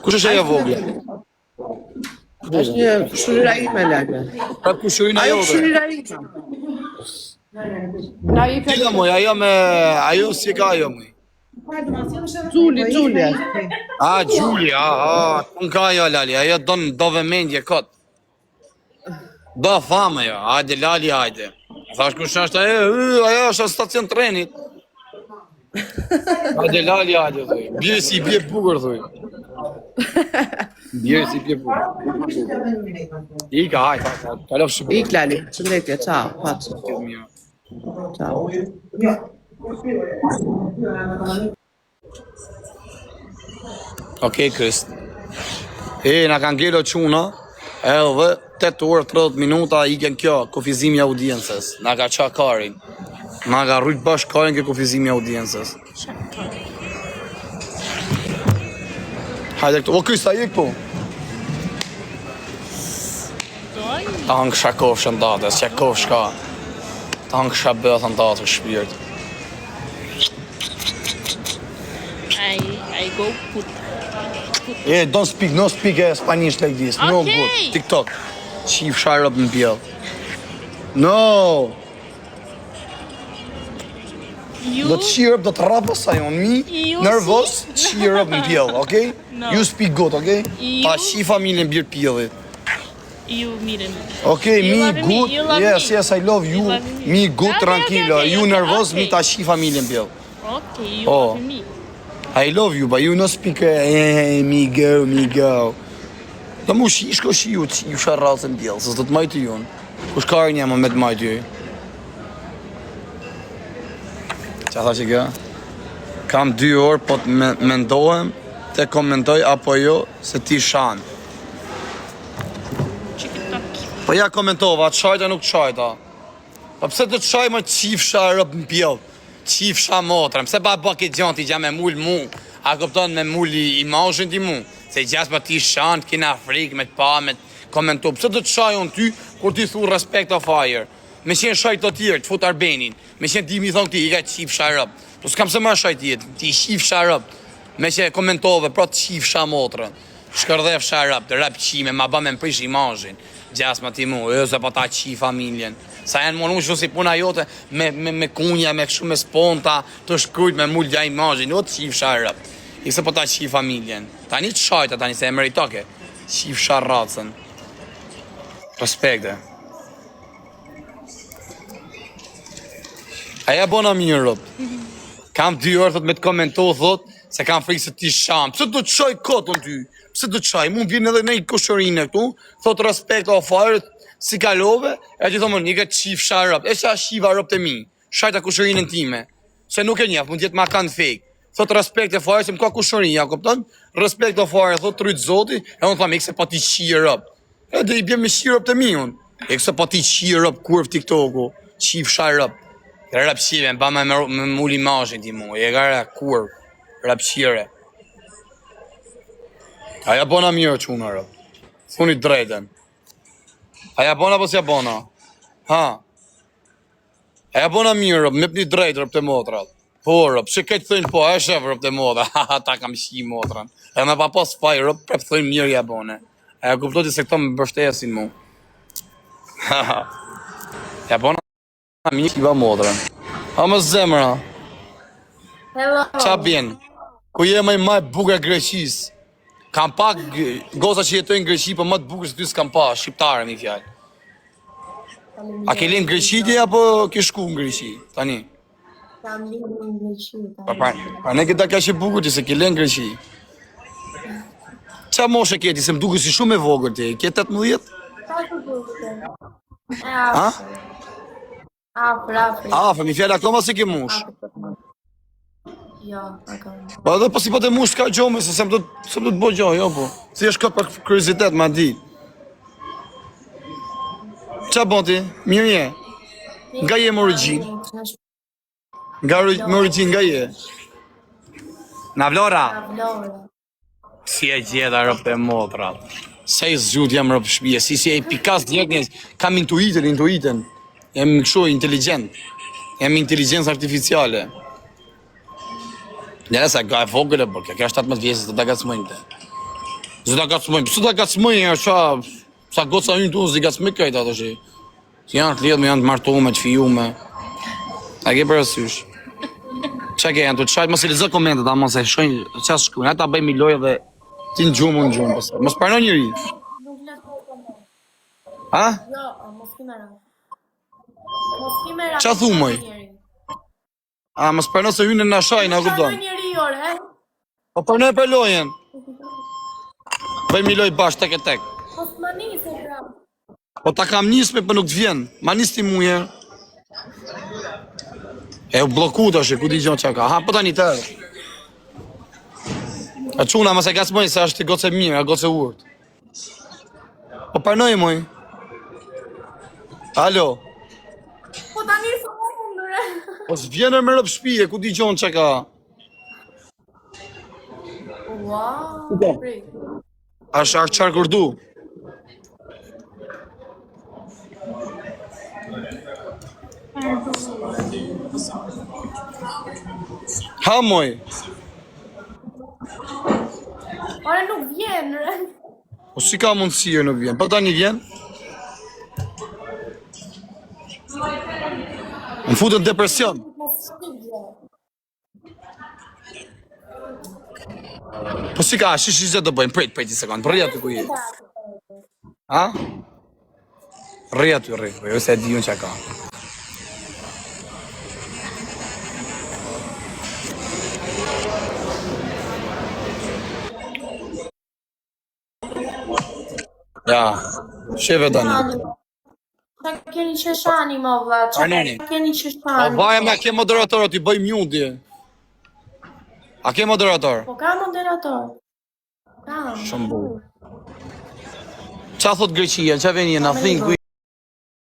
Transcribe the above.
Kush është ajo vogla? Është një kushërira ime lagë. Pra kushërina Ajo jote. kushërira ime. Tila moj, ajo si ka ajo moj. Xuli. Gjulja, unë ka ajo Lali, ajo do vëmendje kot. Do famë ajo, hajde Lali, hajde. Thash kush është ajo është stacion trenit. Hajde Lali, hajde, thuj. Bjerë si bje bukur, thuj. Bjerë si bje bukur. Ika, hajde, kalof shumë. Ik Lali, qëndetje, ciao, paç. Ciao. Okej, Krist. Na kanë ngelo quna, edhe 8 orë 30 minuta iken kjo, kufizimi audiencës. Na ka qa karin. Na ka rrujt bashkë karin kjo kufizimi audiencës. Hajde këtu, o Krist, a je këtu? Ta hangë shakov shëndatës, që kov shka. Ta hangë shabëth në datë shpirt. I go put. Don't speak, no speak Spanish like this. No Okay. good. TikTok. Chief Sharp në pjell. No. You? Do të cheer up, do të rapës sa on me. You Nervos, cheer up në pjell, okay? No. You speak good, okay? You? Ta shi familjen birë pjellit. You meet him. Okay, You me love me, good. you love Yes, me. yes, I love you. You love me. Me good, Okay, tranquilo. okay, You okay, nervos, okay. me ta shi familjen pjell. Okay, you Oh. love me. I love you, but you no speak me go. Da mu shko shiu ju sharratën bjellë, se s'do të majtë ju. Kush karin jam me të majtë ju? Qa tha që kjo? Kam 2 orë, po të mendohem, te komentoj apo jo, se ti shanë. Çiki-taki. Po ja komentova, të shajta nuk të shajta. Po pse të të shaj më qifsha rëp në pjellë? Qifsha motrën, pse ba këtë gjanë ti gja me mull mu? A kupton me mull i imazhin ti mu? Se gjas pa ti shanë, kina frikë, me të pa, me të komentu. Pse të të shaj unë ty, kur ti thu respect of fire? Me qenë shaj të tjerë, të fut arbenin. Me qenë ti mi thonë ti, i ka qifsha rëp. Po s'kam se ma shaj tjetë, ti qifsha rëp. Me që komentove, pra të qifsha motrën. Shkërdhef sharap, të rap qime, ma ba me më prish imazhin. Gjas ma ti mu, se pa ta qi familjen. Sa janë monu shu si puna jote me kunja, me këshu me sponta, të shkrujt me mullja imazhin, o të qif sharap. I se po ta qi familjen. Tani të shajta, tani se e meritoke. Qif sharracën. Respekte. Aja bona mirë, rëp. Kam 2 orë, thot, me të komentoh, thot, se kam frikë se ti shamë. Pse do të shaj kotën ty? Pse do të shaj? Mund vjen edhe në kushërinë këtu, thot respekt o farët, si kalove, e ti thomë, një këtë qif sharap, e qa shiva rëp të mi, shajta kushërinën time, se nuk e njef, mund jetë ma kanë fake. Thot respekt e farë, se më ka kushërinë, ja kupton? Respekt o farë, thot të rritë zoti, e unë thamë, se pa ti qi rëp. E dhe i bjem me qi rëp të mi unë. E se pa ti qi rëp kurv TikToku, qif sharap. Rap qive, ba me mull imazhin ti mu, e gara kurv, rap qire. Aja bona mirë quna rëp, thuni drejten. Aja bona po s'ja bona? Ha? Aja bona mirë rëp, me pëni drejt rëp të motrat. Po rëp, që këtë thënë po, e shef rëp të motra, ta kam shi motran. E me pa pas faj rëp, prep thënë mirë ja bone. Aja kuptoti se këto më bështesin mu. Ja bona mirë kiva motran. Ha më zemra, Hello. qa bjen? Ku je maj bukur e Greqis? Kam pak goza që jetojnë në Greqi, po më të bukur se ty s'kam pa, shqiptare mi fjallë. A ke linë në Greqi ti, apo ke shku në Greqi, tani? Kam linë në Greqi. Pa ne këta ka që bukur ti, se ke linë në Greqi. Qa moshe ke ti, se më duke si shumë e vogër ti, ke 18? Ha? Afër, mi fjallë akoma se ke mush. Jo, akoma. Pa edhe po si po të mush s'ka gjome, se më do të bo gjo, jo po. Si është këtë për kuriozitet, ma di. Qa bon ti? Mirë je? Nga je më origin? Nga më origin, nga je? Na Vlora? Si e gjeda rëp të motra. Se i zgjut jam rëp shpije, si e pikas djek njës, kam intuiten. Jam kështu inteligent. Jam inteligencë artificiale. Njëre sa ka e vogële, bërë, kjo 17 vjesës të dagat s'mojnë të. Zë ta gacmojnë, pëse ta gacmojnë, sa goca hynë tu, zi gacmoj këjta të shi. Si janë të lidhë, janë të martume, të fijume. A ke përësysh. Qa ke janë të qajtë, mos e lezë komentet, a mos e shojnë, qas shkujnë, ata bëjmë i lojë dhe ti në gjumë, pëse. Mos parno njëri. Nuk le të koment. Ha? Jo, mos kimera. Mos kimera. Qa thumoj? A, mos parno se hynë në shajnë, a kupton? Parno njëri, ore. Po parno e për lojen. Bëjmë i lojë bashkë, tek e tek. Mos më nisë, pra. Po ta kam nisme, për nuk të vjen. Ma nis ti muje. E u bloku të është, ku di gjonë që ka. Ha, po ta një tërë. E quna, mas e gacmoj, se është i goce mirë, a goce urt. Po parnoj, moj. Alo. Po ta nisë mundure. Po s'vjenë me rëpë shpije, ku di gjonë që ka. Wow. Prit. Ashtë qarë kërdu. Ha, moj. Ore nuk vjen, re. Po si ka mundësirë nuk vjen. Po ta një vjen. Më futën depresion. Mos shkigje. Po si ka, shish do bëjmë, prit një sekundë, për rrja të ku je. Ha? Rrja të rrja, jo se e di unë që ka. Ja, sheve tani. Qa keni qeshani, ma vla? Arneni. Qa keni Po qeshani? vaja me, a ke moderator, ti bëj mjudi. A ke moderator? Po ka moderator. Ka. Shumë bu. Qa thot Greqia, qa vjen nothing,